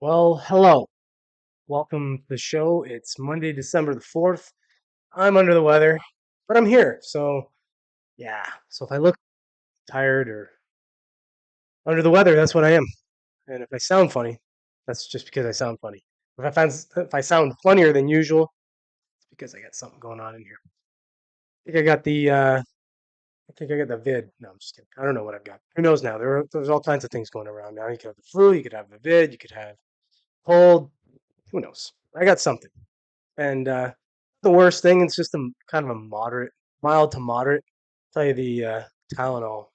Well, hello. Welcome to the show. It's Monday, December the 4th. I'm under the weather, but I'm here. So, yeah. So if I look tired or under the weather, that's what I am. And if I sound funny, that's just because I sound funny. If I sound funnier than usual, it's because I got something going on in here. I think I got the vid. No, I'm just kidding. I don't know what I've got. Who knows now? There's all kinds of things going around now. You could have the flu, you could have the vid, you could have cold. Who knows? I got something. And the worst thing, it's just a kind of a mild to moderate. Tell you the Tylenol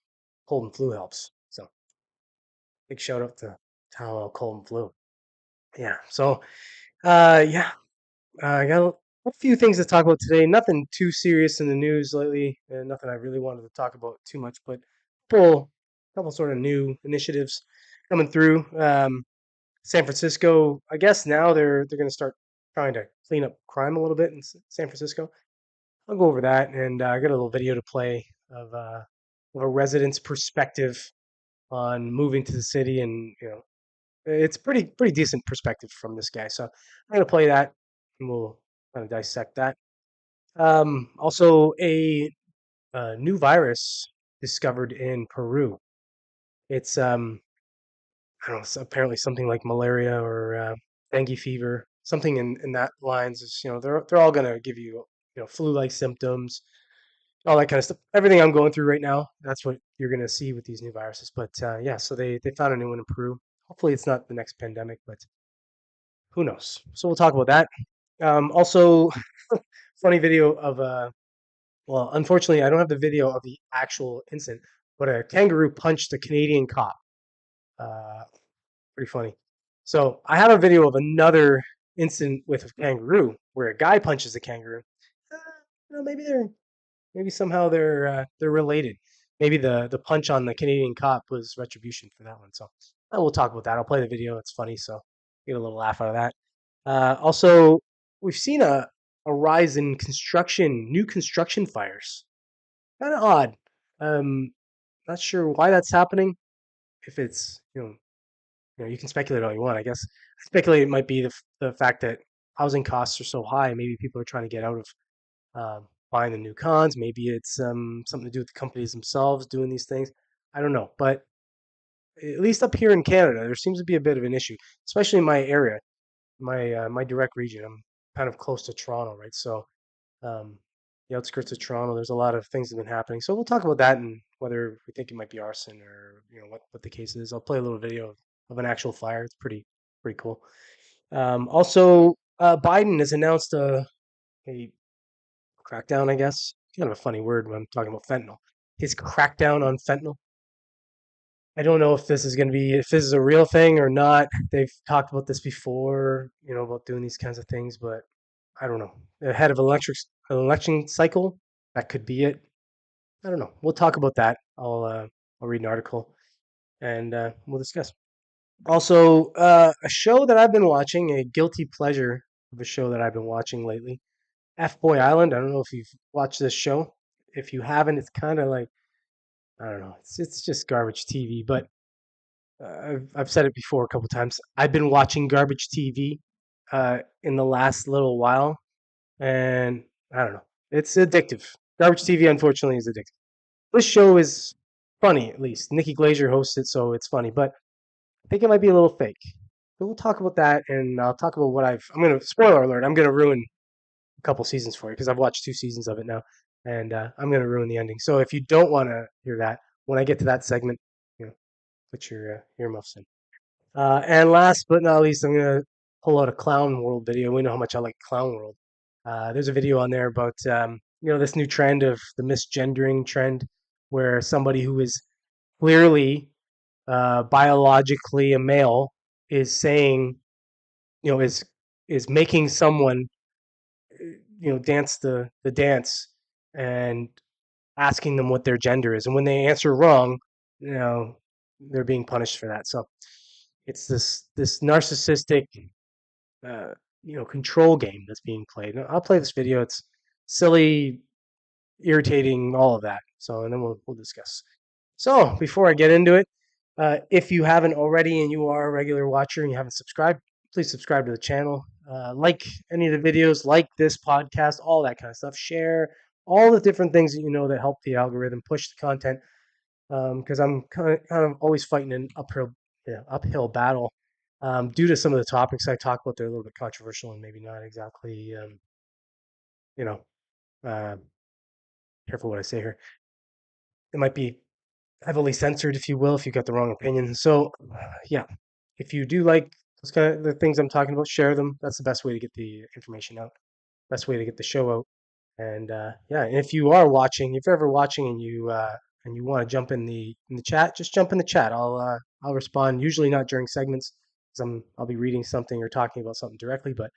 cold and flu helps. So big shout out to Tylenol cold and flu. Yeah. So yeah, I got a few things to talk about today. Nothing too serious in the news lately, and nothing I really wanted to talk about too much. But couple sort of new initiatives coming through. San Francisco, I guess now they're going to start trying to clean up crime a little bit in San Francisco. I'll go over that, and I got a little video to play of a resident's perspective on moving to the city, and it's pretty decent perspective from this guy. So I'm gonna play that, and we'll kind of dissect that. Also, a new virus discovered in Peru. It's I don't know, apparently something like malaria or dengue fever, something in that lines. Is they're all gonna give you flu-like symptoms, all that kind of stuff. Everything I'm going through right now, that's what you're gonna see with these new viruses. But yeah, so they found a new one in Peru. Hopefully, it's not the next pandemic, but who knows? So we'll talk about that. Also, funny video of well, unfortunately, I don't have the video of the actual incident, but a kangaroo punched a Canadian cop. Uh, Pretty funny. So I have a video of another incident with a kangaroo where a guy punches a kangaroo. Uh, maybe somehow they're related. Maybe the punch on the Canadian cop was retribution for that one. So we'll talk about that. I'll play the video. It's funny, so get a little laugh out of that. Also, we've seen a rise in new construction fires. Kind of odd. Um, Not sure why that's happening. If it's you can speculate all you want. I guess speculate it might be the fact that housing costs are so high. Maybe people are trying to get out of buying the new cons. Maybe it's something to do with the companies themselves doing these things. I don't know, but at least up here in Canada, there seems to be a bit of an issue, especially in my area, my direct region. I'm kind of close to Toronto, right? So um, the outskirts of Toronto, there's a lot of things that have been happening. So we'll talk about that and whether we think it might be arson or what the case is. I'll play a little video of an actual fire. It's pretty cool. Also, Biden has announced a crackdown, I guess. Kind of a funny word when I'm talking about fentanyl. His crackdown on fentanyl. I don't know if this is a real thing or not. They've talked about this before, about doing these kinds of things, but I don't know. Ahead of an election cycle, that could be it. I don't know. We'll talk about that. I'll read an article and we'll discuss. Also, a show that I've been watching, a guilty pleasure of a show that I've been watching lately, F Boy Island. I don't know if you've watched this show. If you haven't, it's kind of like I don't know. It's just garbage TV. But I've said it before a couple times. I've been watching garbage TV in the last little while, and I don't know. It's addictive. Garbage TV, unfortunately, is addictive. This show is funny, at least. Nikki Glazer hosts it, so it's funny. But I think it might be a little fake. But we'll talk about that, and I'll talk about what I'm gonna spoiler alert. I'm gonna ruin a couple seasons for you because I've watched 2 seasons of it now, and I'm gonna ruin the ending. So if you don't want to hear that, when I get to that segment, put your earmuffs in. And last but not least, I'm gonna pull out a Clown World video. We know how much I like Clown World. There's a video on there about this new trend of the misgendering trend, where somebody who is clearly biologically a male is saying, is making someone, dance the dance and asking them what their gender is, and when they answer wrong, you know, they're being punished for that. So it's this narcissistic, control game that's being played. And I'll play this video. It's silly, irritating, all of that. So and then we'll discuss. So before I get into it, If you haven't already and you are a regular watcher and you haven't subscribed, please subscribe to the channel. Like any of the videos, like this podcast, all that kind of stuff. Share all the different things that you know that help the algorithm push the content. Because I'm kind of always fighting an uphill battle due to some of the topics I talk about. They're a little bit controversial and maybe not exactly, you know, uh, careful what I say here. It might be heavily censored, if you will, if you got the wrong opinion. So, yeah, if you do like those kind of the things I'm talking about, share them. That's the best way to get the information out. Best way to get the show out. And yeah, and if you are watching, if you're ever watching and you want to jump in the chat, just jump in the chat. I'll respond. Usually not during segments, because I'll be reading something or talking about something directly, but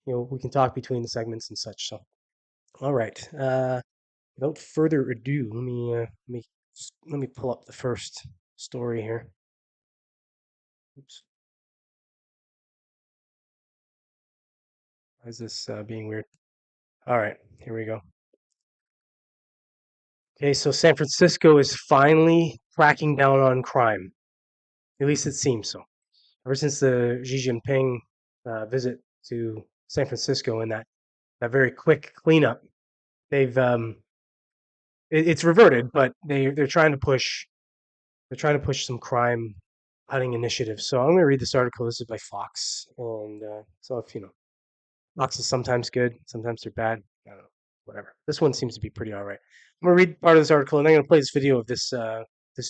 we can talk between the segments and such. So, all right. Without further ado, let me pull up the first story here. Oops. Why is this being weird? All right, here we go. Okay, so San Francisco is finally cracking down on crime. At least it seems so. Ever since the Xi Jinping visit to San Francisco and that very quick cleanup, they've it's reverted, but they're trying to push some crime cutting initiatives. So I'm going to read this article. This is by Fox, and so if Fox is sometimes good, sometimes they're bad. I don't know, whatever. This one seems to be pretty all right. I'm gonna read part of this article, and I'm gonna play this video of this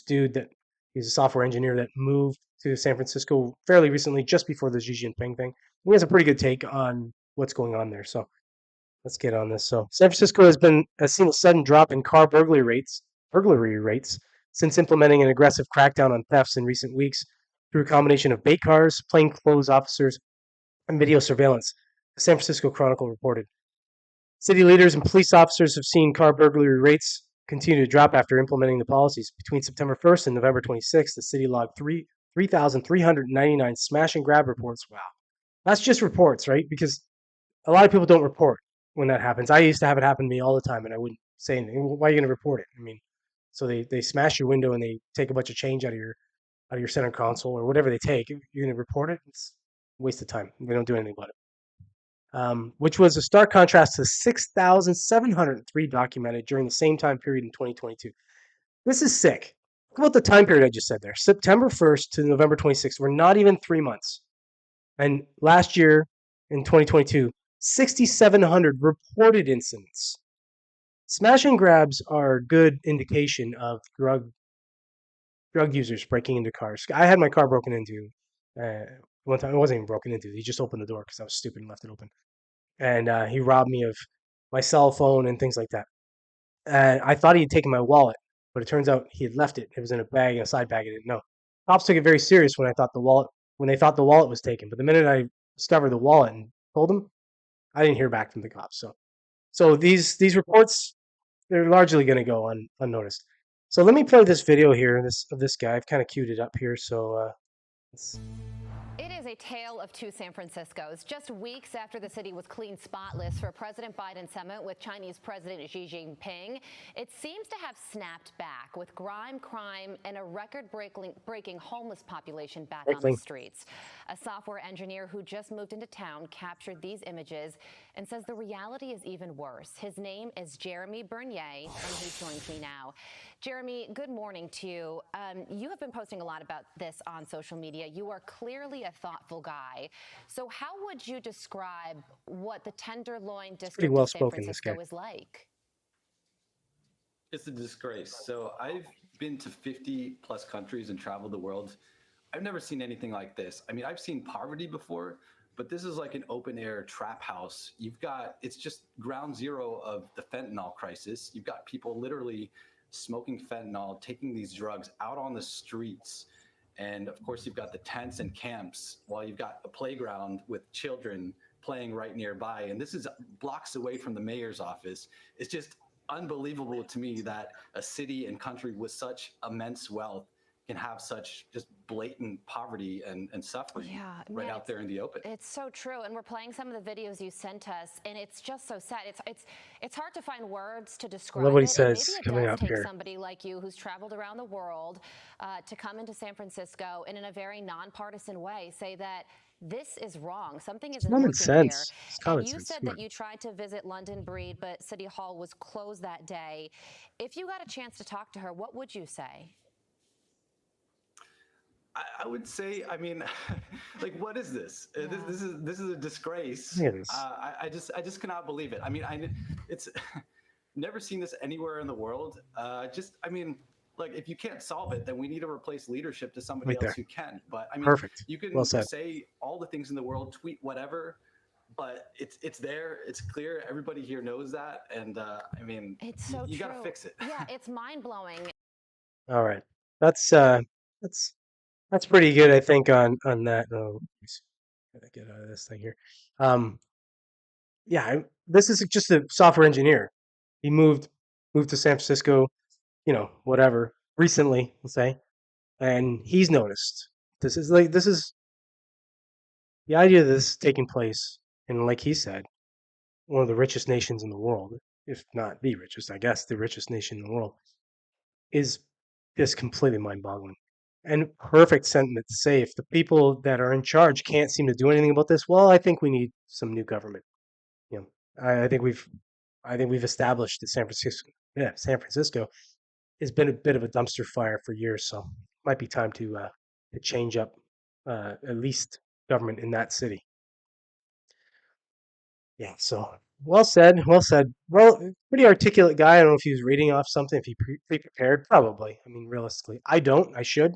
dude that he's a software engineer that moved to San Francisco fairly recently, just before the Xi Jinping thing. He has a pretty good take on what's going on there. So let's get on this. So San Francisco has seen a sudden drop in car burglary rates since implementing an aggressive crackdown on thefts in recent weeks through a combination of bait cars, plainclothes officers, and video surveillance. The San Francisco Chronicle reported. City leaders and police officers have seen car burglary rates continue to drop after implementing the policies. Between September 1st and November 26th, the city logged 3,399 smash and grab reports. Wow. That's just reports, right? Because a lot of people don't report when that happens. I used to have it happen to me all the time, and I wouldn't say anything. Why are you going to report it? I mean, so they smash your window and they take a bunch of change out of your center console or whatever they take. You're going to report it? It's a waste of time. They don't do anything about it. Which was a stark contrast to 6,703 documented during the same time period in 2022. This is sick. Look about the time period I just said there. September 1st to November 26th. We're not even 3 months. And last year in 2022, 6,700 reported incidents. Smash and grabs are a good indication of drug users breaking into cars. I had my car broken into one time. It wasn't even broken into. He just opened the door because I was stupid and left it open. And he robbed me of my cell phone and things like that. And I thought he had taken my wallet, but it turns out he had left it. It was in a bag, in a side bag. I didn't know. Cops took it very serious when they thought the wallet was taken. But the minute I discovered the wallet and told them, I didn't hear back from the cops. So these reports, they're largely going to go unnoticed. So let me play this video here. Of this guy. I've kind of queued it up here. So let's. It is a tale of two San Franciscos. Just weeks after the city was clean spotless for President Biden's summit with Chinese President Xi Jinping, it seems to have snapped back with crime, and a record-breaking homeless population back on the streets. A software engineer who just moved into town captured these images and says the reality is even worse. His name is Jeremy Bernier, and he joins me now. Jeremy, good morning to you. You have been posting a lot about this on social media. You are clearly a thoughtful guy. So how would you describe what the Tenderloin district of San Francisco is like? It's a disgrace. So I've been to 50 plus countries and traveled the world. I've never seen anything like this. I mean, I've seen poverty before, but this is like an open air trap house. It's just ground zero of the fentanyl crisis. You've got people literally smoking fentanyl, taking these drugs out on the streets. And of course, you've got the tents and camps while you've got a playground with children playing right nearby. And this is blocks away from the mayor's office. It's just unbelievable to me that a city and country with such immense wealth can have such just blatant poverty and suffering Yeah, right man, out there in the open. it's so true. And we're playing some of the videos you sent us, and it's just so sad. It's hard to find words to I love describe what he it, and maybe says it coming does up take here. somebody like you who's traveled around the world to come into San Francisco and in a very nonpartisan way say that this is wrong. Something It's isn't common working here. sense. It's And common you sense. said Come that on. you tried to visit London Breed, but City Hall was closed that day. If you got a chance to talk to her, what would you say? I would say, I mean, like, what is this? Yeah. This is a disgrace. Look at this. I just cannot believe it. I mean, it's never seen this anywhere in the world. I mean, like, if you can't solve it, then we need to replace leadership to somebody Right else there. who can. But I mean, Perfect. you Well can said. say all the things in the world, tweet whatever, but it's there, it's clear. Everybody here knows that, and I mean, It's so you got to true. fix it. Yeah, it's mind blowing. All right. That's uh that's that's pretty good, I think, on that. Oh, gotta get out of this thing here. Um, yeah, this is just a software engineer. He moved to San Francisco, whatever, recently, let's say, and he's noticed. This is the idea of this taking place in, like he said, one of the richest nations in the world, if not the richest, I guess the richest nation in the world, is just completely mind-boggling. And perfect sentiment to say if the people that are in charge can't seem to do anything about this, well, I think we need some new government. You know, I think we've established that San Francisco has been a bit of a dumpster fire for years, so might be time to change up at least government in that city. Yeah, so well said, well said. Well, pretty articulate guy. I don't know if he was reading off something, if he pre-prepared. Probably. I mean, realistically, I don't. I should.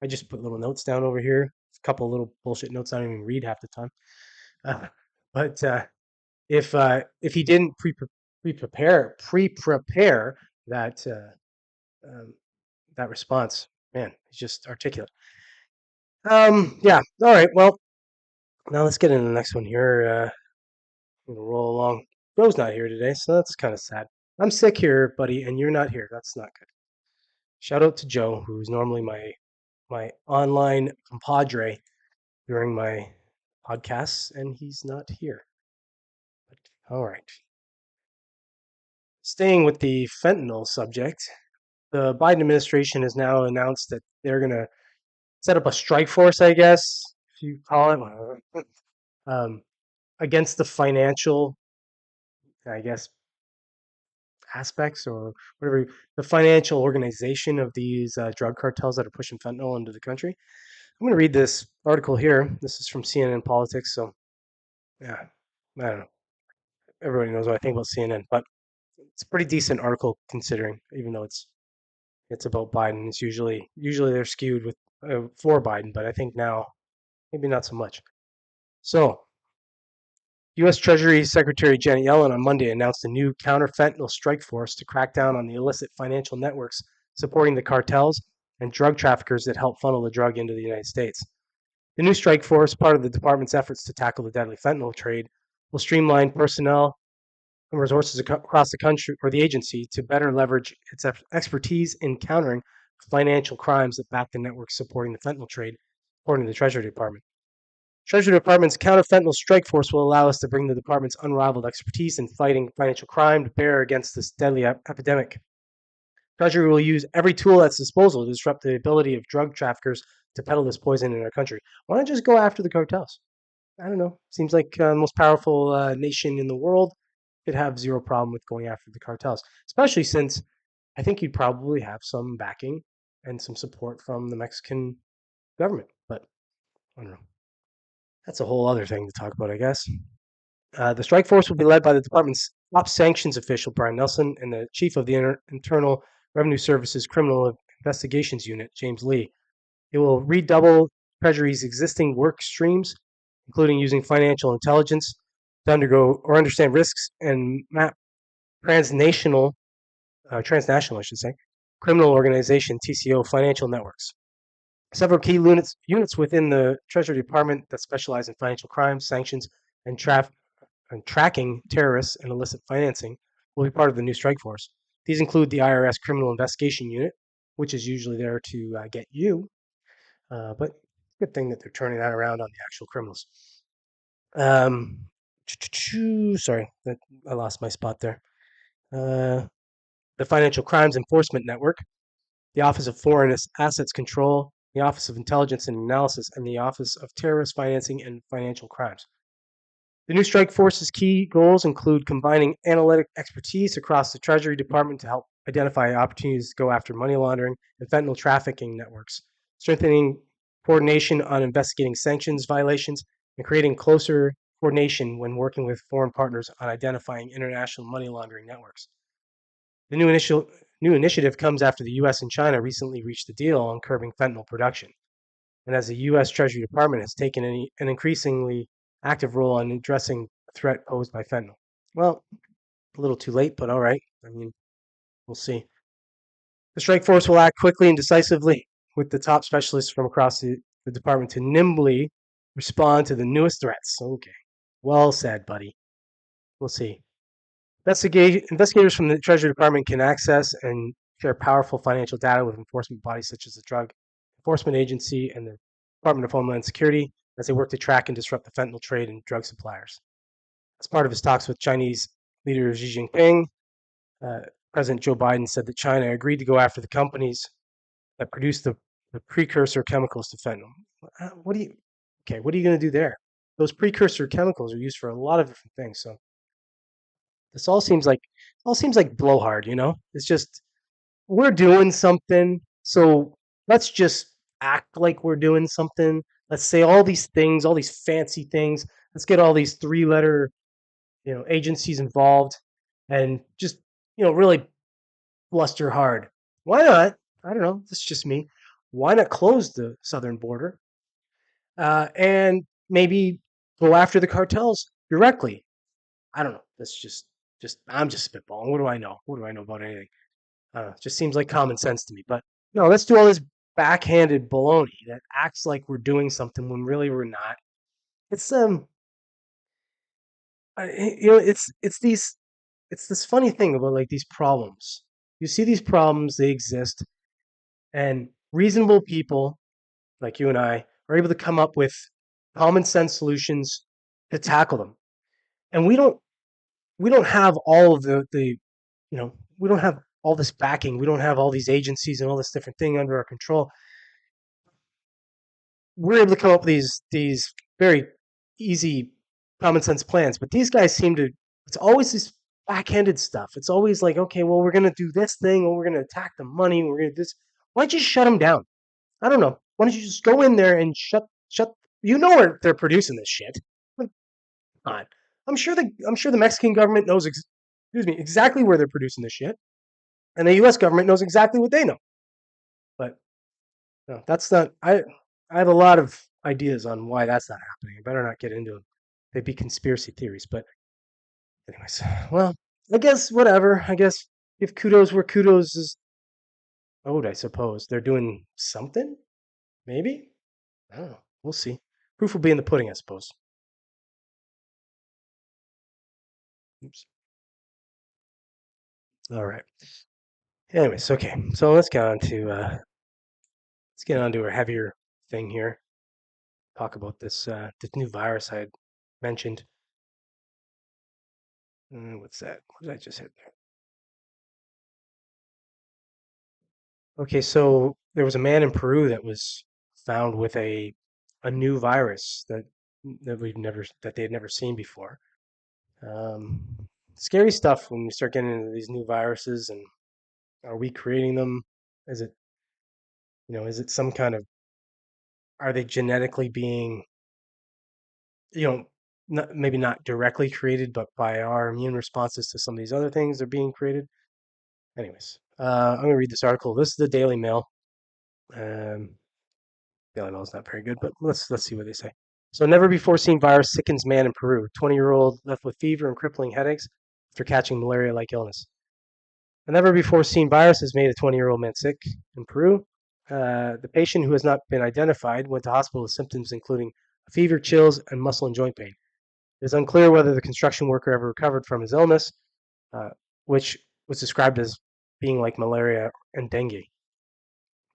I just put little notes down over here. A couple little bullshit notes I don't even read half the time. Uh, but if he didn't pre-prepare that um, that response, man, he's just articulate. Yeah. All right. Well, now let's get into the next one here. We'll roll along. Joe's not here today, so that's kind of sad. I'm sick here, buddy, and you're not here. That's not good. Shout out to Joe, who's normally my online compadre during my podcasts, and he's not here. But, all right. Staying with the fentanyl subject, the Biden administration has now announced that they're going to set up a strike force, I guess, if you call it, um, against the financial, I guess, aspects or whatever, the financial organization of these drug cartels that are pushing fentanyl into the country. I'm going to read this article here. This is from CNN Politics. So, yeah, I don't know. Everybody knows what I think about CNN, but it's a pretty decent article considering, even though it's about Biden. It's usually they're skewed with for Biden, but I think now maybe not so much. So, U.S. Treasury Secretary Janet Yellen on Monday announced a new counter-fentanyl strike force to crack down on the illicit financial networks supporting the cartels and drug traffickers that help funnel the drug into the United States. The new strike force, part of the department's efforts to tackle the deadly fentanyl trade, will streamline personnel and resources across the country or the agency to better leverage its expertise in countering financial crimes that back the networks supporting the fentanyl trade, according to the Treasury Department. Treasury Department's counter-fentanyl strike force will allow us to bring the department's unrivaled expertise in fighting financial crime to bear against this deadly epidemic. Treasury will use every tool at its disposal to disrupt the ability of drug traffickers to peddle this poison in our country. Why not just go after the cartels? I don't know. Seems like the most powerful nation in the world could have zero problem with going after the cartels, especially since I think you'd probably have some backing and some support from the Mexican government. But I don't know. That's a whole other thing to talk about, I guess. The strike force will be led by the department's top sanctions official, Brian Nelson, and the chief of the Internal Revenue Service's Criminal Investigations Unit, James Lee. It will redouble Treasury's existing work streams, including using financial intelligence to undergo or understand risks and map transnational, I should say, criminal organization (TCO) financial networks. Several key units within the Treasury Department that specialize in financial crimes, sanctions, and tracking terrorists and illicit financing will be part of the new strike force. These include the IRS Criminal Investigation Unit, which is usually there to get you. But good thing that they're turning that around on the actual criminals. Um, sorry, I lost my spot there. Uh, the Financial Crimes Enforcement Network, the Office of Foreign Assets Control, the Office of Intelligence and Analysis, and the Office of Terrorist Financing and Financial Crimes. The new strike force's key goals include combining analytic expertise across the Treasury Department to help identify opportunities to go after money laundering and fentanyl trafficking networks, strengthening coordination on investigating sanctions violations, and creating closer coordination when working with foreign partners on identifying international money laundering networks. The new initiative comes after the U.S. and China recently reached a deal on curbing fentanyl production, and as the U.S. Treasury Department has taken an increasingly active role in addressing the threat posed by fentanyl. Well, a little too late, but all right. I mean, we'll see. The strike force will act quickly and decisively with the top specialists from across the department to nimbly respond to the newest threats. Okay. Well said, buddy. We'll see. Investigators from the Treasury Department can access and share powerful financial data with enforcement bodies such as the Drug Enforcement Agency and the Department of Homeland Security as they work to track and disrupt the fentanyl trade and drug suppliers. As part of his talks with Chinese leader Xi Jinping, uh, President Joe Biden said that China agreed to go after the companies that produce the precursor chemicals to fentanyl. What are you going to do there? Those precursor chemicals are used for a lot of different things. So this all seems like blowhard, you know? It's just we're doing something, so let's just act like we're doing something. Let's say all these things, all these fancy things. Let's get all these three-letter, agencies involved, and just, really bluster hard. Why not? I don't know. This is just me. Why not close the southern border and maybe go after the cartels directly? I don't know. That's just I'm just spitballing. What do I know? What do I know about anything? It just seems like common sense to me. But no, let's do all this backhanded baloney that acts like we're doing something when really we're not. It's it's this funny thing about like these problems. You see these problems, they exist, and reasonable people like you and I are able to come up with common sense solutions to tackle them. And we don't have all of we don't have all this backing. We don't have all these agencies and all this different thing under our control. We're able to come up with these very easy common sense plans. But these guys seem to it's always this backhanded stuff. It's always like, okay, well, we're gonna do this thing, or we're gonna attack the money, we're gonna do this. Why don't you shut them down? I don't know. Why don't you just go in there and shut? You know where they're producing this shit. Come on. I'm sure the Mexican government knows excuse me exactly where they're producing this shit, and the U.S. government knows exactly what they know. But no, that's not. I have a lot of ideas on why that's not happening. I better not get into them. They'd be conspiracy theories. But anyways, well, I guess whatever. I guess if kudos where kudos is owed, I suppose they're doing something. Maybe I don't know. We'll see. Proof will be in the pudding, I suppose. Oops. All right. Anyways, okay. So let's get on to a heavier thing here. Talk about this new virus I had mentioned. What's that? What did I just hit there? Okay, so there was a man in Peru that was found with a new virus that they had never seen before. Um, Scary stuff when we start getting into these new viruses, and are we creating them? Is it is it some kind of are they genetically being you know maybe not directly created, but by our immune responses to some of these other things they're being created? Anyways, I'm gonna read this article. This is the Daily Mail. Um, Daily Mail is not very good, but let's see what they say. So, never before seen virus sickens man in Peru. 20-year-old left with fever and crippling headaches after catching malaria-like illness. A never before seen virus has made a 20-year-old man sick in Peru. The patient, who has not been identified, went to hospital with symptoms including fever, chills, and muscle and joint pain. It is unclear whether the construction worker ever recovered from his illness, uh, which was described as being like malaria and dengue.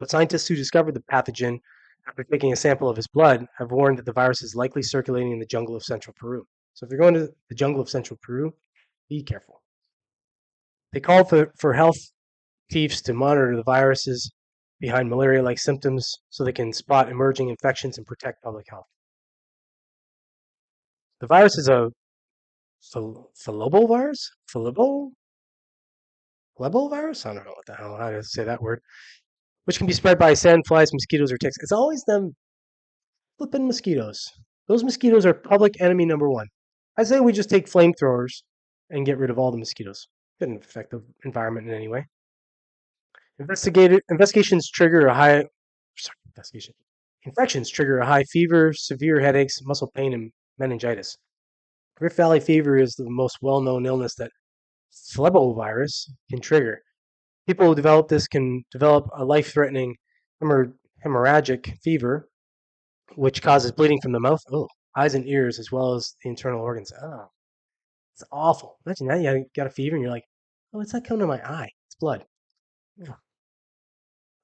But scientists who discovered the pathogen after taking a sample of his blood have warned that the virus is likely circulating in the jungle of central Peru. So if you're going to the jungle of central Peru, be careful. They called for health chiefs to monitor the viruses behind malaria-like symptoms so they can spot emerging infections and protect public health. The virus is a phalobovirus? Phalobovirus? I don't know what the hell, how to say that word. Which can be spread by sandflies, mosquitoes, or ticks. It's always them flipping mosquitoes. Those mosquitoes are public enemy number one. I say we just take flamethrowers and get rid of all the mosquitoes. Couldn't affect the environment in any way. Investigations trigger a high. Sorry, investigation. Infections trigger a high fever, severe headaches, muscle pain, and meningitis. Rift Valley fever is the most well-known illness that phlebovirus can trigger. People who develop this can develop a life-threatening hemorrhagic fever, which causes bleeding from the mouth, eyes, and ears, as well as the internal organs. Oh, it's awful. Imagine that you got a fever and you're like, oh, what's that coming to my eye? It's blood. Ugh.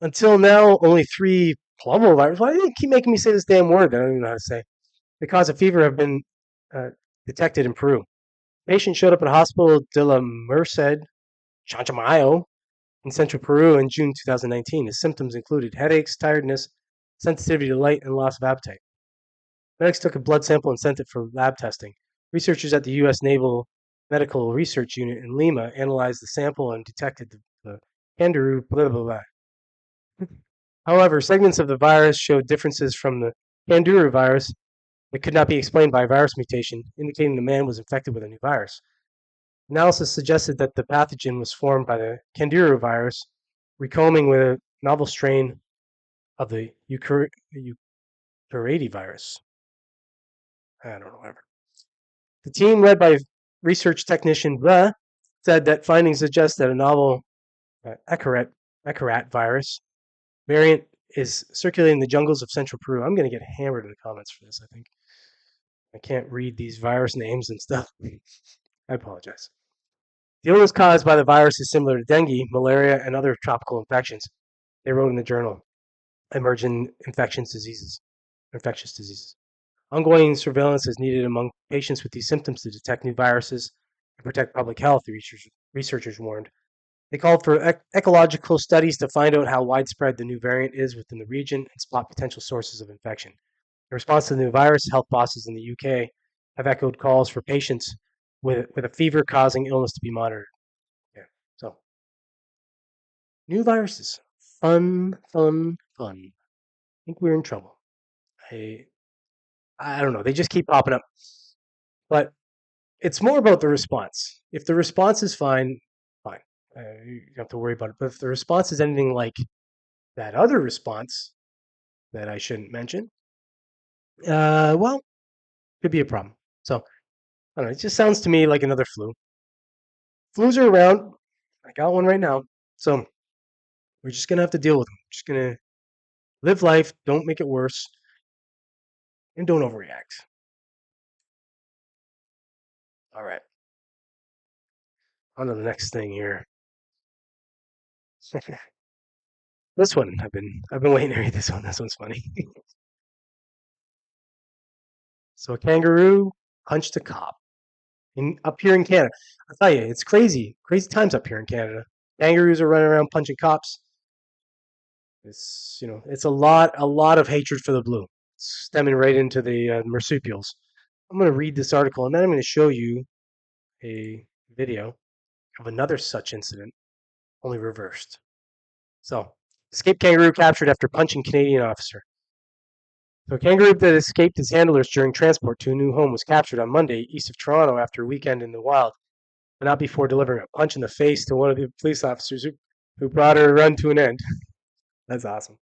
Until now, only 3 phlebovirus. Why do they keep making me say this damn word that I don't even know how to say? The cause of fever have been detected in Peru. Patient showed up at Hospital de la Merced, Chanchamayo, in central Peru in June 2019. His symptoms included headaches, tiredness, sensitivity to light, and loss of appetite. Medics took a blood sample and sent it for lab testing. Researchers at the U.S. Naval Medical Research Unit in Lima analyzed the sample and detected the kangaroo blah blah blah. However, segments of the virus showed differences from the kangaroo virus that could not be explained by a virus mutation, indicating the man was infected with a new virus. Analysis suggested that the pathogen was formed by the kangaroo virus, recombing with a novel strain of the Eukaryote virus. I don't know, whatever. The team, led by research technician Blah, said that findings suggest that a novel Ekarat virus variant is circulating in the jungles of central Peru. I'm going to get hammered in the comments for this, I think. I can't read these virus names and stuff. I apologize. The illness caused by the virus is similar to dengue, malaria, and other tropical infections. They wrote in the journal, Emerging Infectious Diseases. Ongoing surveillance is needed among patients with these symptoms to detect new viruses and protect public health, the researchers warned. They called for ecological studies to find out how widespread the new variant is within the region and spot potential sources of infection. In response to the new virus, health bosses in the UK have echoed calls for patients with a fever-causing illness to be monitored. Yeah. So, new viruses. Fun. I think we're in trouble. I don't know. They just keep popping up. But it's more about the response. If the response is fine, fine. You don't have to worry about it. But if the response is anything like that other response that I shouldn't mention, well, could be a problem. So, I don't know. It just sounds to me like another flu. Flus are around. I got one right now. So, we're just going to have to deal with them. We're just going to live life. Don't make it worse. And don't overreact. All right. On to the next thing here. This one, I've been waiting to read this one. This one's funny. So a kangaroo punched a cop up here in Canada. I tell you, it's crazy times up here in Canada. Kangaroos are running around punching cops. It's a lot of hatred for the blue, stemming right into the marsupials. I'm going to read this article and then I'm going to show you a video of another such incident, only reversed. So, escaped kangaroo captured after punching Canadian officer. So a kangaroo that escaped his handlers during transport to a new home was captured on Monday east of Toronto after a weekend in the wild, but not before delivering a punch in the face to one of the police officers who brought her run to an end. That's awesome.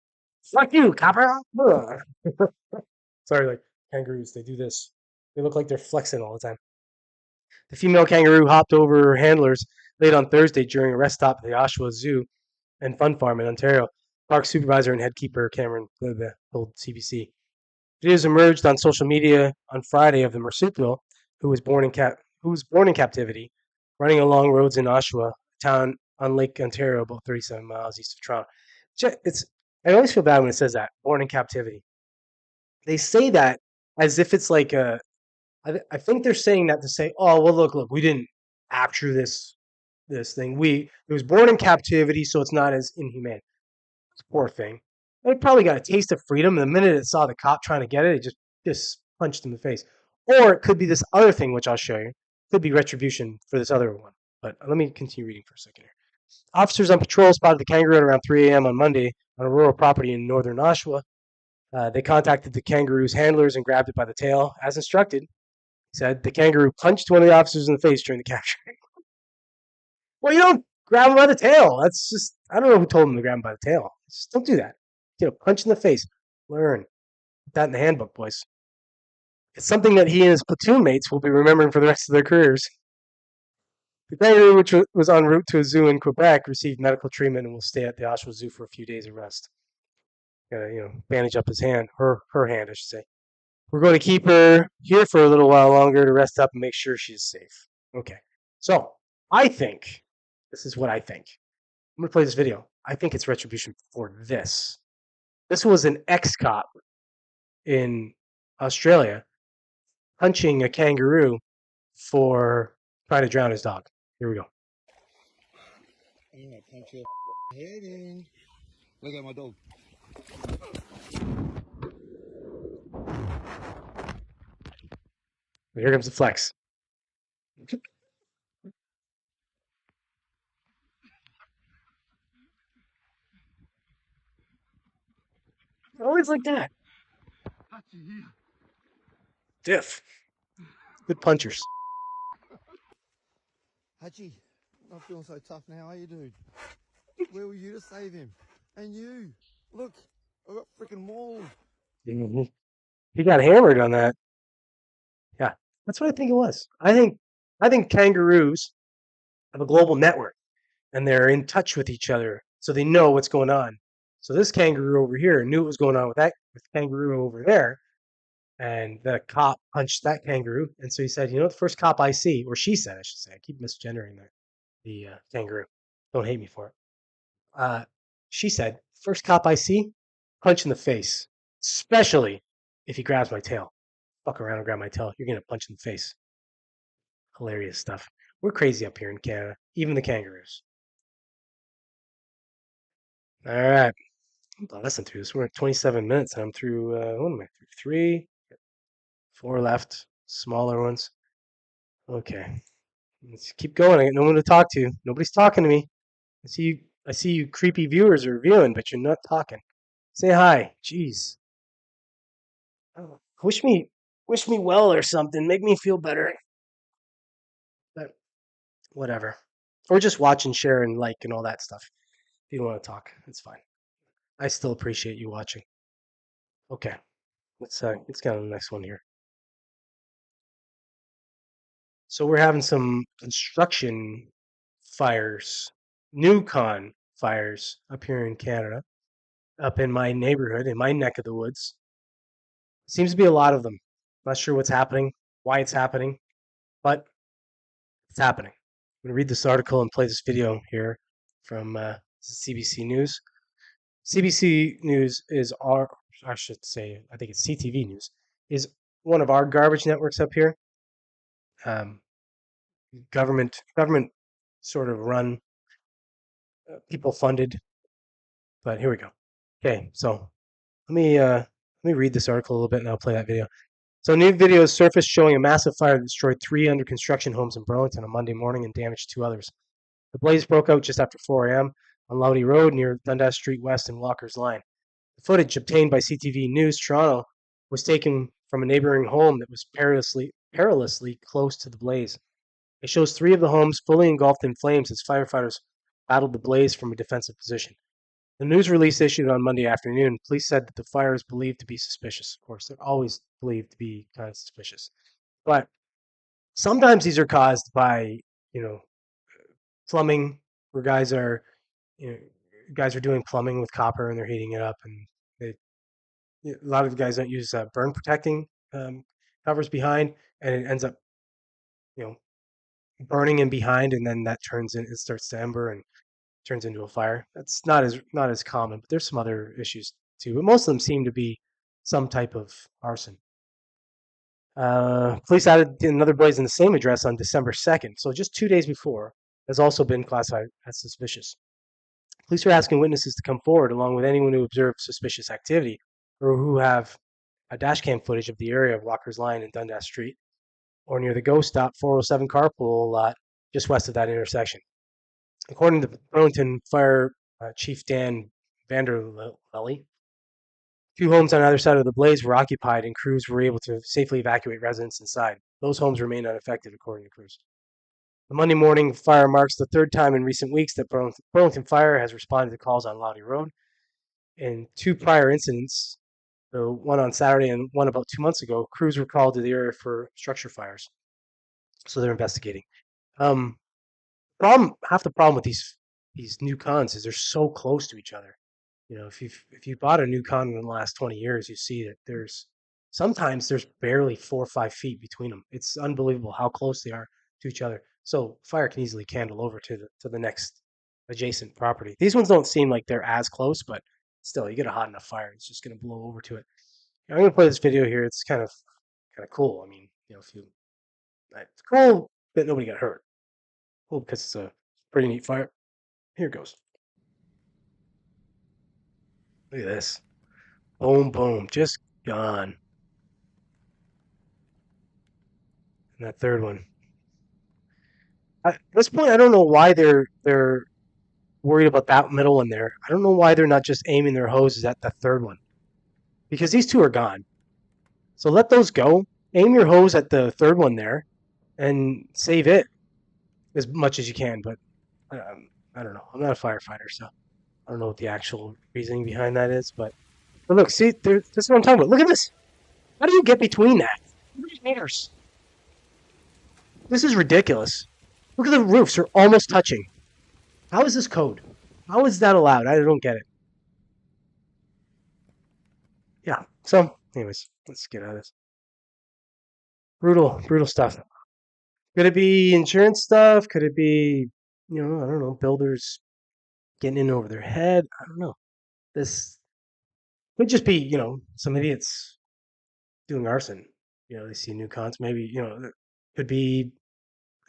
Fuck you, copper! Sorry, like kangaroos, they do this. They look like they're flexing all the time. The female kangaroo hopped over her handlers late on Thursday during a rest stop at the Oshawa Zoo and Fun Farm in Ontario. Park supervisor and head keeper Cameron told CBC. Videos emerged on social media on Friday of the marsupial, who was born in captivity, running along roads in Oshawa, a town on Lake Ontario, about 37 miles east of Toronto. I always feel bad when it says that born in captivity. They say that as if it's like a. I think they're saying that to say, oh well, look, we didn't capture this thing. It was born in captivity, so it's not as inhumane. Poor thing. It probably got a taste of freedom. And the minute it saw the cop trying to get it, it just punched him in the face. Or it could be this other thing, which I'll show you. It could be retribution for this other one. But let me continue reading for a second here. Officers on patrol spotted the kangaroo at around 3 a.m. on Monday on a rural property in northern Oshawa. They contacted the kangaroo's handlers and grabbed it by the tail, as instructed. He said the kangaroo punched one of the officers in the face during the capture. Well, you don't grab him by the tail. That's just, I don't know who told him to grab him by the tail. Just don't do that. Get a punch in the face. Learn. Put that in the handbook, boys. It's something that he and his platoon mates will be remembering for the rest of their careers. The kangaroo, which was en route to a zoo in Quebec, received medical treatment and will stay at the Oshawa Zoo for a few days of rest. Gotta, bandage up his hand, her hand, I should say. We're going to keep her here for a little while longer to rest up and make sure she's safe. Okay. So I think this is what I think. I'm gonna play this video. I think it's retribution for this. This was an ex-cop in Australia punching a kangaroo for trying to drown his dog. Here we go. I'm gonna punch your head in. Look at my dog. Here comes the flex. Always like that. Diff. Good punchers. Hachi, not feeling so tough now, are you, dude? Where were you to save him? And you, look, I got freaking mauled. Mm-hmm. He got hammered on that. Yeah, that's what I think it was. I think kangaroos have a global network and they're in touch with each other, so they know what's going on. So this kangaroo over here knew what was going on with kangaroo over there, and the cop punched that kangaroo. And so he said, the first cop I see, or she said, I should say, I keep misgendering the kangaroo. Don't hate me for it. She said, first cop I see, punch in the face, especially if he grabs my tail. Fuck around and grab my tail. You're gonna punch in the face. Hilarious stuff. We're crazy up here in Canada, even the kangaroos. All right, less than through this. We're at 27 minutes, and I'm through. What am I through? Three, four left. Smaller ones. Okay, let's keep going. I got no one to talk to. Nobody's talking to me. I see you. I see you creepy viewers are viewing, but you're not talking. Say hi. Jeez. Oh, wish me well or something. Make me feel better. But whatever. Or just watch and share and like and all that stuff. If you don't want to talk, it's fine. I still appreciate you watching. Okay, let's get on the next one here. So we're having some construction fires, new con fires up here in Canada, up in my neighborhood, in my neck of the woods. Seems to be a lot of them. Not sure what's happening, why it's happening, but it's happening. I'm going to read this article and play this video here from CBC News. CBC News is I should say, I think it's CTV News, is one of our garbage networks up here. Government sort of run, people funded. But here we go. Okay, so let me read this article a little bit and I'll play that video. So new video has surfaced showing a massive fire that destroyed 3 under construction homes in Burlington on Monday morning and damaged 2 others. The blaze broke out just after 4 a.m. on Loudy Road near Dundas Street West and Walker's Line. The footage obtained by CTV News Toronto was taken from a neighboring home that was perilously close to the blaze. It shows 3 of the homes fully engulfed in flames as firefighters battled the blaze from a defensive position. The news release issued on Monday afternoon, police said that the fire is believed to be suspicious. Of course, they're always believed to be kind of suspicious. But sometimes these are caused by, you know, plumbing, where you know, guys are doing plumbing with copper and they're heating it up, and they, a lot of the guys don't use burn protecting covers behind, and it ends up, you know, burning in behind, and then that turns in, it starts to ember, and turns into a fire. That's not as common, but there's some other issues too. But most of them seem to be some type of arson. Police added another blaze in the same address on December 2nd, so just 2 days before, has also been classified as suspicious. Police are asking witnesses to come forward, along with anyone who observed suspicious activity or who have a dash cam footage of the area of Walker's Line and Dundas Street, or near the Go Stop 407 carpool lot just west of that intersection. According to Burlington Fire Chief Dan Vanderlely, two homes on either side of the blaze were occupied and crews were able to safely evacuate residents inside. Those homes remain unaffected, according to crews. The Monday morning fire marks the third time in recent weeks that Burlington Fire has responded to calls on Lowdy Road. In two prior incidents, the one on Saturday and one about 2 months ago, crews were called to the area for structure fires. So they're investigating. Um, half the problem with these new cons is they're so close to each other. If you bought a new con in the last 20 years, you see that sometimes there's barely 4 or 5 feet between them. It's unbelievable how close they are to each other. So fire can easily candle over to the next adjacent property. These ones don't seem like they're as close, but still, you get a hot enough fire, it's just going to blow over to it. I'm going to play this video here. It's kind of cool. I mean, it's cool that nobody got hurt. Cool because it's a pretty neat fire. Here it goes. Look at this. Boom, boom, just gone. And that third one. At this point, I don't know why they're worried about that middle one there. I don't know why they're not just aiming their hoses at the third one, because these two are gone. So let those go. Aim your hose at the third one there, and save it as much as you can. But I don't know. I'm not a firefighter, so I don't know what the actual reasoning behind that is. But look, see, this is what I'm talking about. Look at this. How do you get between that? 3 meters. This is ridiculous. Look at the roofs; they're almost touching. How is this code? How is that allowed? I don't get it. Yeah. So, anyways, let's get out of this. Brutal, brutal stuff. Could it be insurance stuff? Could it be, I don't know, builders getting in over their head? I don't know. This could just be, some idiots doing arson. They see new cons. Maybe, it could be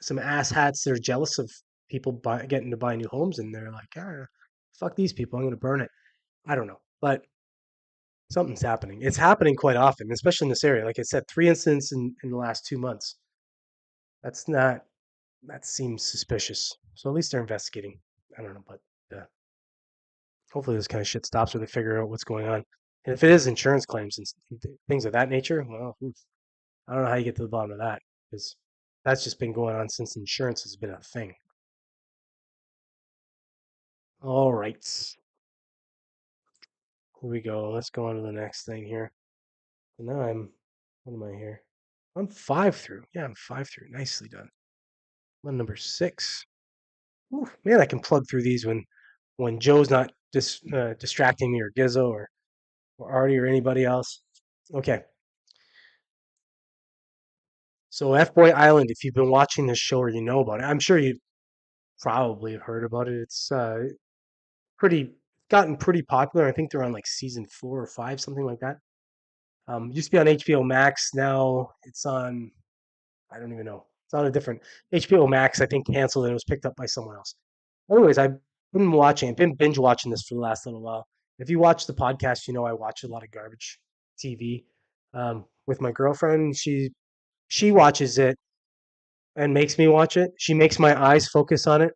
some asshats that are jealous of people getting to buy new homes, and they're like, fuck these people. I'm going to burn it. I don't know. But something's happening. It's happening quite often, especially in this area. Like I said, 3 incidents in the last 2 months. That's not, that seems suspicious. So at least they're investigating. I don't know, but hopefully this kind of shit stops or they figure out what's going on. And if it is insurance claims and things of that nature, well, I don't know how you get to the bottom of that, because that's just been going on since insurance has been a thing. All right. Here we go. Let's go on to the next thing here. And now what am I here? I'm 5 through. Yeah, I'm 5 through. Nicely done. I'm on number 6. Ooh, man, I can plug through these when Joe's not distracting me, or Gizzo, or Artie, or anybody else. Okay. So F-Boy Island, if you've been watching this show or you know about it, I'm sure you probably have heard about it. It's pretty gotten pretty popular. I think they're on like season 4 or 5, something like that. Used to be on HBO Max. Now it's on, I don't even know. It's on a different HBO Max. I think canceled and it was picked up by someone else. Anyways, I've been binge watching this for the last little while. If you watch the podcast, I watch a lot of garbage TV with my girlfriend. She watches it and makes me watch it. She makes my eyes focus on it,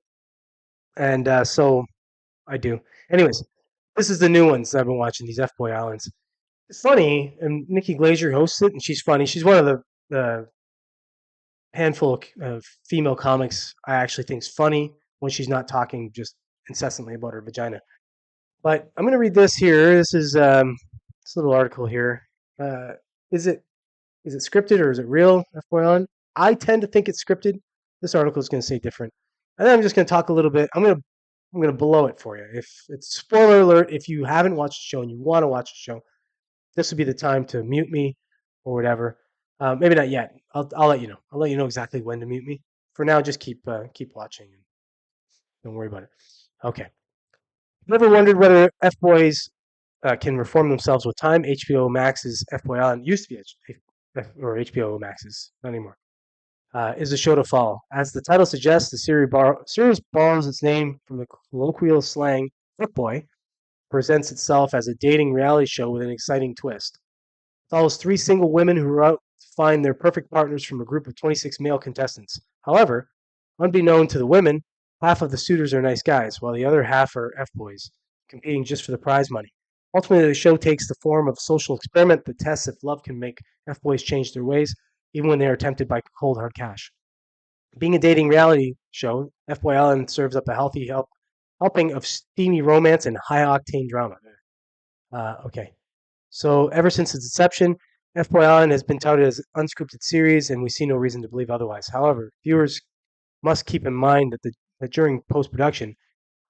and so I do. Anyways, this is the new ones I've been watching. These F Boy Islands. It's funny, and Nikki Glazer hosts it, and she's funny. She's one of the handful of female comics I actually think is funny when she's not talking just incessantly about her vagina. But I'm going to read this here. This is this little article here. Uh, is it scripted or is it real? FYI, I tend to think it's scripted. This article is going to say different. And then I'm just going to talk a little bit. I'm going to blow it for you. If it's spoiler alert, if you haven't watched the show and you want to watch the show, this would be the time to mute me or whatever. Maybe not yet. I'll let you know. I'll let you know exactly when to mute me. For now, just keep watching and don't worry about it. Okay. You ever wondered whether F boys can reform themselves with time? HBO Max's F Boy Island used to be or HBO Max's, not anymore. Is a show to follow. As the title suggests, the series borrows its name from the colloquial slang "fuckboy," presents itself as a dating reality show with an exciting twist. It follows three single women who are out to find their perfect partners from a group of 26 male contestants. However, unbeknown to the women, half of the suitors are nice guys, while the other half are F-boys, competing just for the prize money. Ultimately, the show takes the form of a social experiment that tests if love can make F-boys change their ways, even when they are tempted by cold hard cash. Being a dating reality show, F-Boy Island serves up a healthy helping of steamy romance and high-octane drama. Okay. So ever since its inception, F-Boy Island has been touted as an unscripted series, and we see no reason to believe otherwise. However, viewers must keep in mind that during post-production,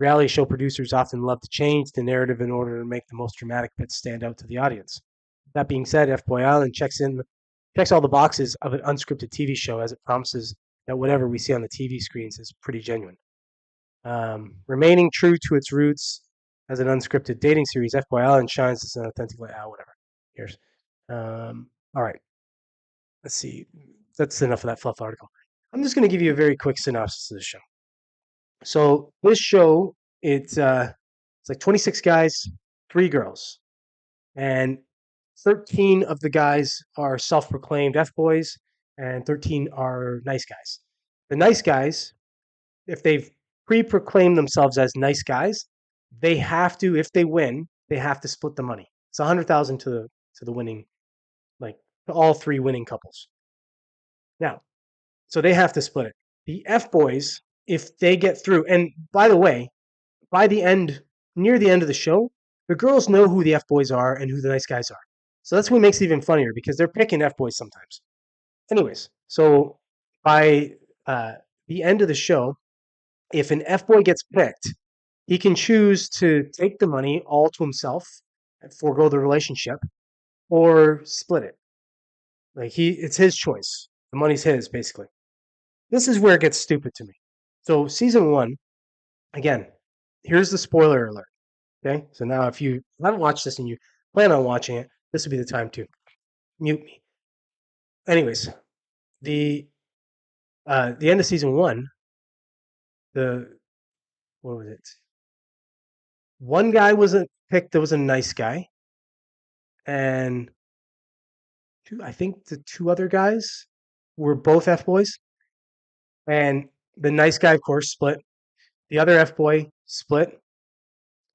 reality show producers often love to change the narrative in order to make the most dramatic bits stand out to the audience. That being said, F-Boy Island checks all the boxes of an unscripted TV show, as it promises that whatever we see on the TV screens is pretty genuine. Remaining true to its roots as an unscripted dating series, F-Boy Island shines as an authentic light. Whatever. Here's. All right. Let's see. That's enough of that fluff article. I'm just going to give you a very quick synopsis of the show. So this show, it's like 26 guys, 3 girls, and 13 of the guys are self-proclaimed F-boys, and 13 are nice guys. The nice guys, if they've pre-proclaimed themselves as nice guys, they have to, if they win, they have to split the money. It's 100,000 to the winning, like to all 3 winning couples. Now, so they have to split it. The F boys, if they get through, and by the way, by the end, near the end of the show, the girls know who the F boys are and who the nice guys are. So that's what makes it even funnier because they're picking F boys sometimes. Anyways, so by the end of the show, if an F boy gets picked, he can choose to take the money all to himself and forego the relationship, or split it. Like it's his choice. The money's his, basically. This is where it gets stupid to me. So season 1, again, here's the spoiler alert. Okay, so now if you haven't watched this and you plan on watching it, this would be the time to mute me. Anyways, the end of season 1, the what was it? One guy was picked that was a nice guy, and I think the 2 other guys were both F boys, and the nice guy, of course, split. The other F boy split,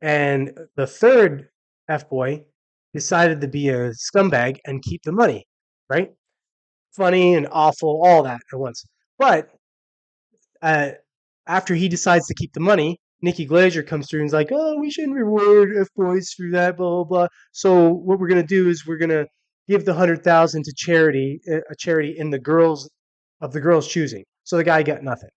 and the third F boy decided to be a scumbag and keep the money. Right? Funny and awful, all that at once. But uh, after he decides to keep the money, Nikki Glazer comes through and is like, "Oh, we shouldn't reward F boys through that, blah blah blah." So what we're gonna do is we're gonna give the 100,000 to charity, a charity in the girls choosing. So the guy got nothing.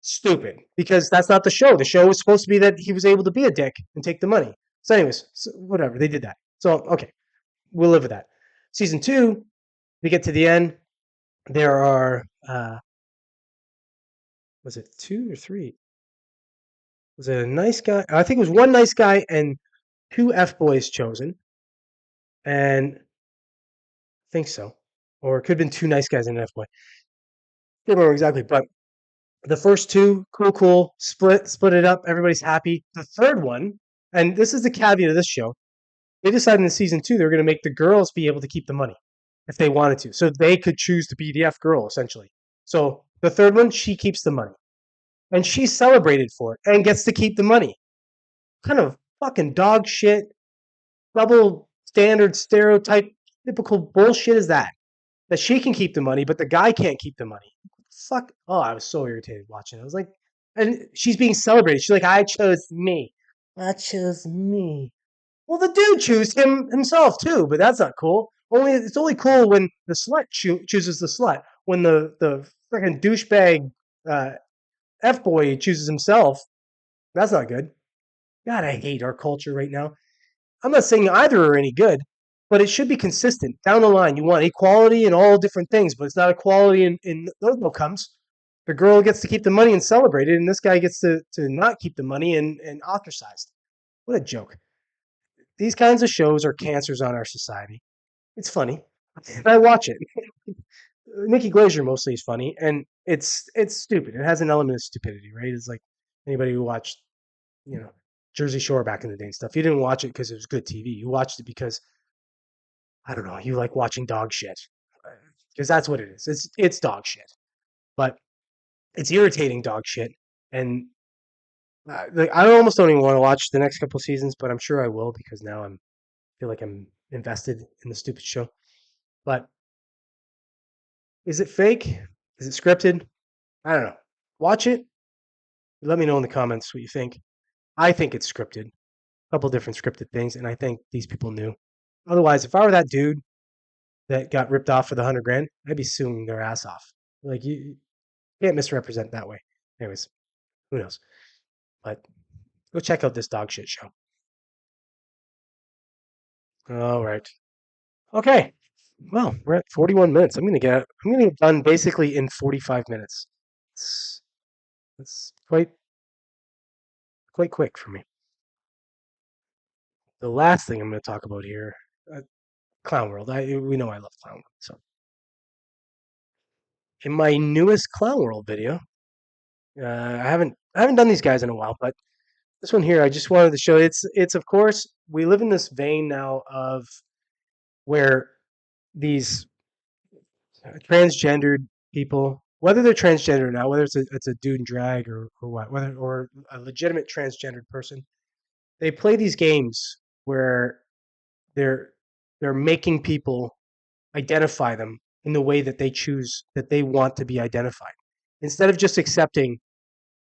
Stupid, because that's not the show. The show was supposed to be that he was able to be a dick and take the money. So, anyways, whatever, they did that. So okay, we'll live with that. Season 2, we get to the end. There are was it 2 or 3? Was it a nice guy? I think it was one nice guy and 2 F boys chosen, and I think so, or it could have been 2 nice guys and an F boy. I don't remember exactly, but the first 2, cool, split it up. Everybody's happy. The third one, and this is the caveat of this show, they decided in season 2 they were going to make the girls be able to keep the money if they wanted to, so they could choose to be the F girl essentially. So the third one, she keeps the money, and she's celebrated for it and gets to keep the money. What kind of fucking dog shit, double standard stereotype, typical bullshit is that? That she can keep the money, but the guy can't keep the money. Fuck. Oh, I was so irritated watching it. I was like, and she's being celebrated. She's like, I chose me. I chose me. Well, the dude chose himself too, but that's not cool. It's only cool when the slut chooses the slut. When the freaking douchebag f boy chooses himself, that's not good. God, I hate our culture right now. I'm not saying either are any good, but it should be consistent. Down the line, you want equality in all different things, but it's not equality in those outcomes. the girl gets to keep the money and celebrate it, and this guy gets to not keep the money and ostracized. What a joke. These kinds of shows are cancers on our society. It's funny. And I watch it. Nikki Glazer mostly is funny, and it's stupid. It has an element of stupidity, right? It's like anybody who watched, you know, Jersey Shore back in the day and stuff. You didn't watch it because it was good TV. You watched it because I don't know. You like watching dog shit because that's what it is. It's dog shit, but it's irritating dog shit. And like, I almost don't even want to watch the next couple seasons, but I'm sure I will because now feel like I'm invested in the stupid show. But is it fake? Is it scripted? I don't know. Watch it. Let me know in the comments what you think. I think it's scripted. A couple different scripted things, and I think these people knew. Otherwise, if I were that dude that got ripped off for the 100 grand, I'd be suing their ass off. Like you can't misrepresent that way. Anyways, who knows? But go check out this dog shit show. All right. Okay. Well, we're at 41 minutes. I'm gonna get done basically in 45 minutes. It's quite quick for me. The last thing I'm going to talk about here, Clown World. We know I love Clown World. So in my newest Clown World video, I haven't done these guys in a while, but this one here I just wanted to show. It's of course we live in this vein now of where these transgendered people, whether they're transgender or not, whether it's a dude in drag or what, whether or a legitimate transgendered person, they play these games where they're they're making people identify them in the way that they choose, that they want to be identified, instead of just accepting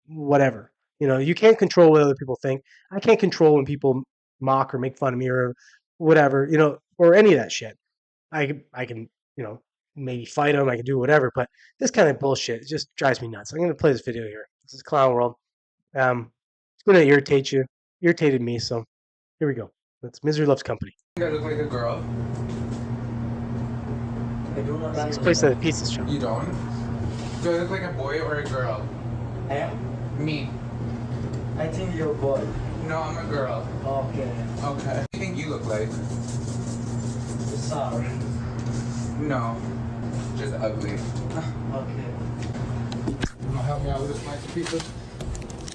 whatever. You can't control what other people think. I can't control when people mock or make fun of me or whatever, or any of that shit. I can, maybe fight them. I can do whatever, but this kind of bullshit, it just drives me nuts. I'm going to play this video here. This is Clown World. It's going to irritate you. Irritated me, so here we go. That's Misery Loves Company. I look like a girl. This place at a pizza shop. You don't? Do I look like a boy or a girl? I am? Me. I think you're a boy. No, I'm a girl. Okay. Okay. What do you think you look like? Sorry. No. Just ugly. Okay. You wanna help me out with this slice of pizza?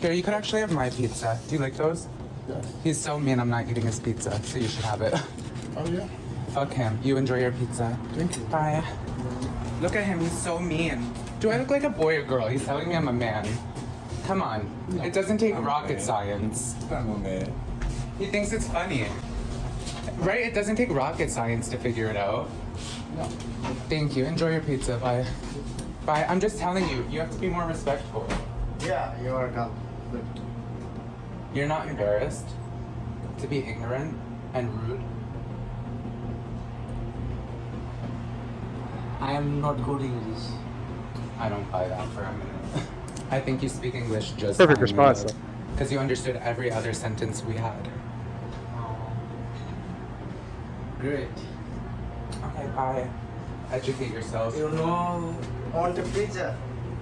Here, you could actually have my pizza. Do you like those? Yeah. He's so mean I'm not eating his pizza, so you should have it. Oh, yeah. Fuck him. You enjoy your pizza. Thank you. Bye. Look at him, he's so mean. Do I look like a boy or girl? He's telling me I'm a man. Come on. It doesn't take rocket science. I'm a man. He thinks it's funny. Right? It doesn't take rocket science to figure it out. No. Thank you. Enjoy your pizza. Bye. Bye. I'm just telling you, you have to be more respectful. Yeah, you are dumb. You're not embarrassed to be ignorant and rude? I am not good English. I don't buy that for a minute. I think you speak English just Perfect response, though. because you understood every other sentence we had. Great. Okay, bye. Educate yourself. You know, want a pizza?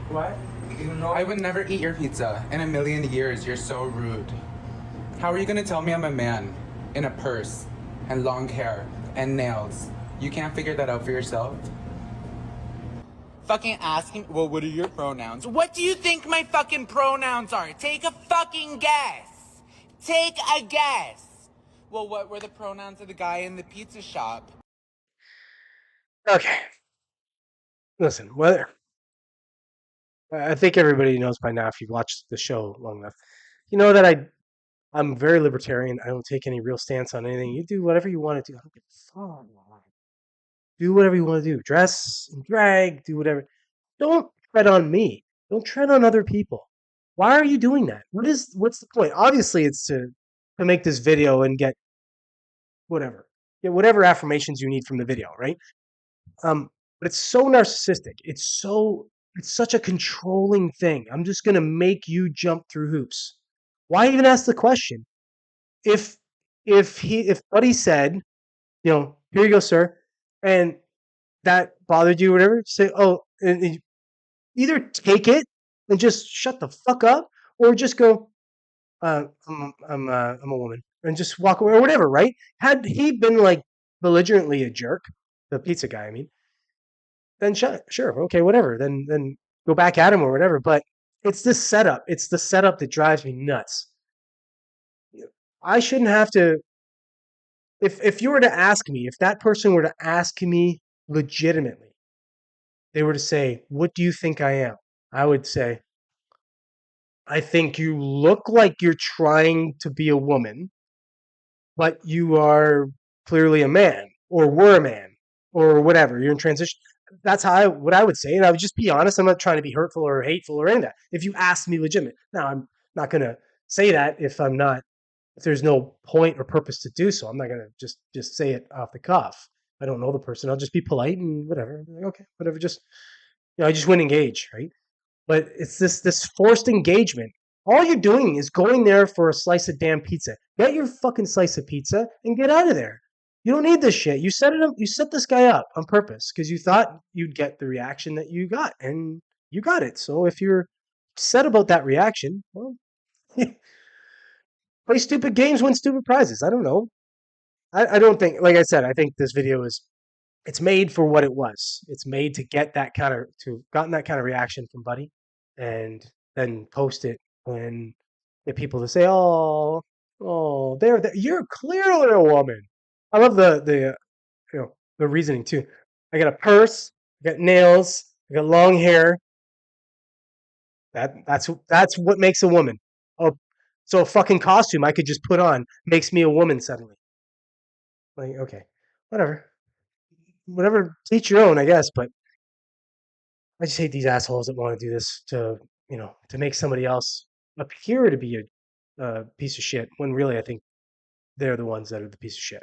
What? You know, I would never eat your pizza. In a million years, you're so rude. How are you gonna tell me I'm a man in a purse and long hair and nails? You can't figure that out for yourself? Fucking asking, well, what are your pronouns? What do you think my fucking pronouns are? Take a fucking guess. Take a guess. Well, what were the pronouns of the guy in the pizza shop? Okay. Listen, whether I think everybody knows by now if you've watched the show long enough, you know that I'm very libertarian. I don't take any real stance on anything. You do whatever you want to do. I don't give a fuck. Do whatever you want to do. Dress and drag. Do whatever. Don't tread on me. Don't tread on other people. Why are you doing that? What's the point? Obviously, it's to make this video and get whatever affirmations you need from the video, right? But it's so narcissistic. It's such a controlling thing. I'm just gonna make you jump through hoops. Why even ask the question? If Buddy said, here you go, sir, and that bothered you, or whatever, say, oh, and either take it and just shut the fuck up, or just go, I'm a woman, and just walk away or whatever, right? Had he been like belligerently a jerk, the pizza guy, I mean, then sure, okay, whatever. Then go back at him or whatever. But it's this setup. It's the setup that drives me nuts. I shouldn't have to. If you were to ask me, if that person were to ask me legitimately, they were to say, "What do you think I am?" I would say, "I think you look like you're trying to be a woman, but you are clearly a man, or were a man, or whatever. You're in transition." That's what I would say, and I would just be honest. I'm not trying to be hurtful or hateful or any of that. If you ask me legitimate, now I'm not gonna say that if there's no point or purpose to do so. I'm not gonna just say it off the cuff. I don't know the person. I'll just be polite and whatever. Like, okay, whatever. Just I just wouldn't engage, right? But it's this forced engagement. All you're doing is going there for a slice of damn pizza. Get your fucking slice of pizza and get out of there. You don't need this shit. You set it up. You set this guy up on purpose because you thought you'd get the reaction that you got, and you got it. So if you're upset about that reaction, well, play stupid games, win stupid prizes. I don't know. I don't think, like I said, I think this video is it's made for what it was. It's made to get that kind of to gotten that kind of reaction from Buddy, and then post it and get people to say, "Oh, there, you're clearly a woman." I love the the reasoning too. I got a purse, I got nails, I got long hair. That's what makes a woman. Oh, so a fucking costume I could just put on makes me a woman suddenly. Like, okay, whatever, whatever. Teach your own, I guess. But I just hate these assholes that want to do this to to make somebody else appear to be a piece of shit when really I think they're the ones that are the piece of shit.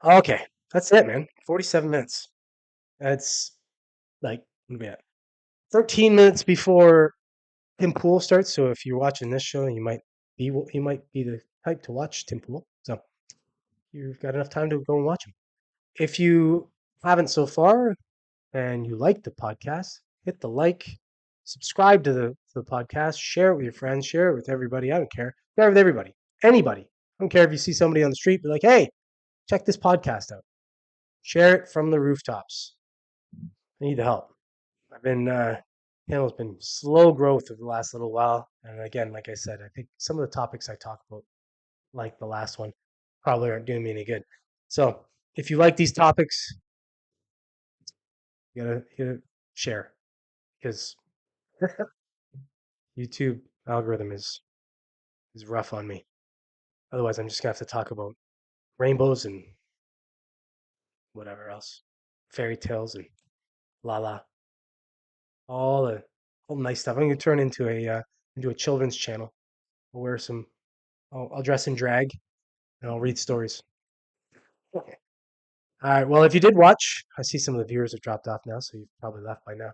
Okay, that's it, man. 47 minutes. That's like what are we at? 13 minutes before Tim Pool starts. So if you're watching this show, you might be the type to watch Tim Pool. So you've got enough time to go and watch him. If you haven't so far and you like the podcast, hit the like, subscribe to the podcast, share it with your friends, share it with everybody. I don't care. Share it with everybody, anybody. I don't care if you see somebody on the street, be like, hey, check this podcast out. Share it from the rooftops. I need the help. I've been channel's been slow growth over the last little while, and again, like I said, I think some of the topics I talk about, like the last one, probably aren't doing me any good. So if you like these topics, you gotta share because YouTube algorithm is rough on me. Otherwise, I'm just gonna have to talk about rainbows and whatever else, fairy tales and la la, all the all the nice stuff. I'm gonna turn into a children's channel. I'll wear some. I'll dress in drag and I'll read stories. Okay. All right. Well, if you did watch, I see some of the viewers have dropped off now, so you've probably left by now.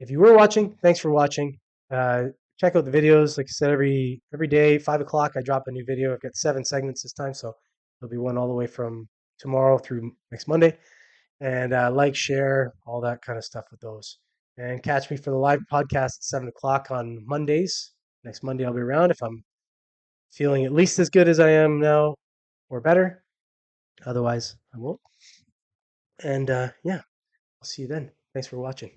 If you were watching, thanks for watching. Uh, check out the videos. Like I said, every day, 5 o'clock, I drop a new video. I've got 7 segments this time, so there'll be one all the way from tomorrow through next Monday. And like, share, all that kind of stuff with those. And catch me for the live podcast at 7 o'clock on Mondays. Next Monday, I'll be around if I'm feeling at least as good as I am now or better. Otherwise, I won't. And yeah, I'll see you then. Thanks for watching.